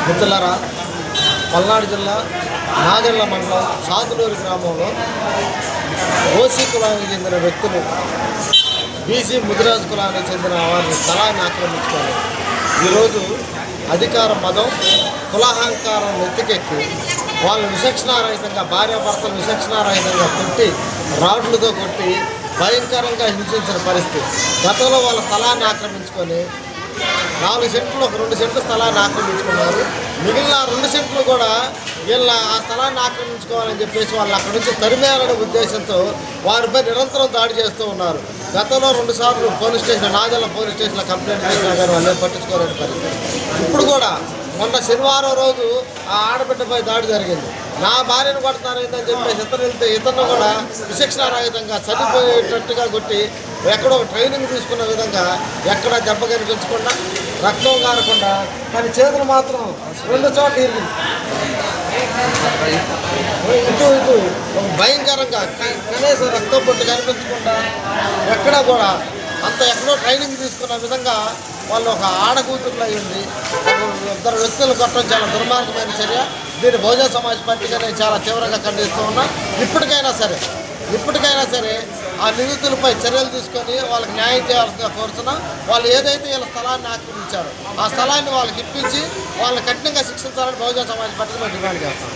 మిత్రులారా, పల్నాడు జిల్లా నాదెళ్ల మండలం సాతులూరు గ్రామంలో ఓసీ కులానికి చెందిన వ్యక్తులు బీసీ ముదిరాజు కులానికి చెందిన వారి స్థలాన్ని ఆక్రమించుకొని ఈరోజు అధికార మదం కులాహంకారం నెత్తికెక్కి వాళ్ళు విచక్షణారహితంగా భార్యాభర్తలు విచక్షణారహితంగా కొట్టి రాడ్లతో కొట్టి భయంకరంగా హింసించిన పరిస్థితి. గతంలో వాళ్ళ స్థలాన్ని ఆక్రమించుకొని 4 సెంట్లు ఒక 2 సెంట్ల స్థలాన్ని ఆక్రమించుకున్నారు. మిగిలిన 2 సెంట్లు కూడా వీళ్ళ ఆ స్థలాన్ని ఆక్రమించుకోవాలని చెప్పేసి వాళ్ళు అక్కడి నుంచి తరిమేయాలనే ఉద్దేశంతో వారిపై నిరంతరం దాడి చేస్తూ ఉన్నారు. గతంలో 2 సార్లు పోలీస్ స్టేషన్ నాదెళ్ల పోలీస్ స్టేషన్లో కంప్లైంట్ చేసినా కానీ వాళ్ళు పట్టించుకోలేని పరిస్థితి. ఇప్పుడు కూడా మొన్న శనివారం రోజు ఆ ఆడబిడ్డపై దాడి జరిగింది. నా భార్యను కొడుతున్నారైందని చెప్పేసి ఇతను కూడా విచక్షణారహితంగా చనిపోయేటట్టుగా కొట్టి ఎక్కడో ట్రైనింగ్ తీసుకున్న విధంగా ఎక్కడ దెబ్బ కనిపించకుండా రక్తం కారకుండా కానీ చేతులు మాత్రం 2 చోట్ల ఇరిగింది. ఇటు భయంకరంగా కనీసం రక్తం పొట్టు కనిపించకుండా ఎక్కడా కూడా అంత ఎక్కడో ట్రైనింగ్ తీసుకున్న విధంగా వాళ్ళు ఒక ఆడకూతురులు అయ్యింది. 2 వ్యక్తులు కొట్టడం చాలా దుర్మార్గమైన చర్య. దీన్ని బహుజన సమాజ్ పార్టీగా నేను చాలా తీవ్రంగా ఖండిస్తూ ఉన్నా. ఇప్పటికైనా సరే ఆ నిందితులపై చర్యలు తీసుకొని వాళ్ళకి న్యాయం చేయాల్సిందిగా కోరుతున్నా. వాళ్ళు ఏదైతే వీళ్ళ స్థలాన్ని ఆక్రమించారో ఆ స్థలాన్ని వాళ్ళకి ఇప్పించి వాళ్ళని కఠినంగా శిక్షించాలని బహుజన సమాజ్ పార్టీగా మేము డిమాండ్ చేస్తాం.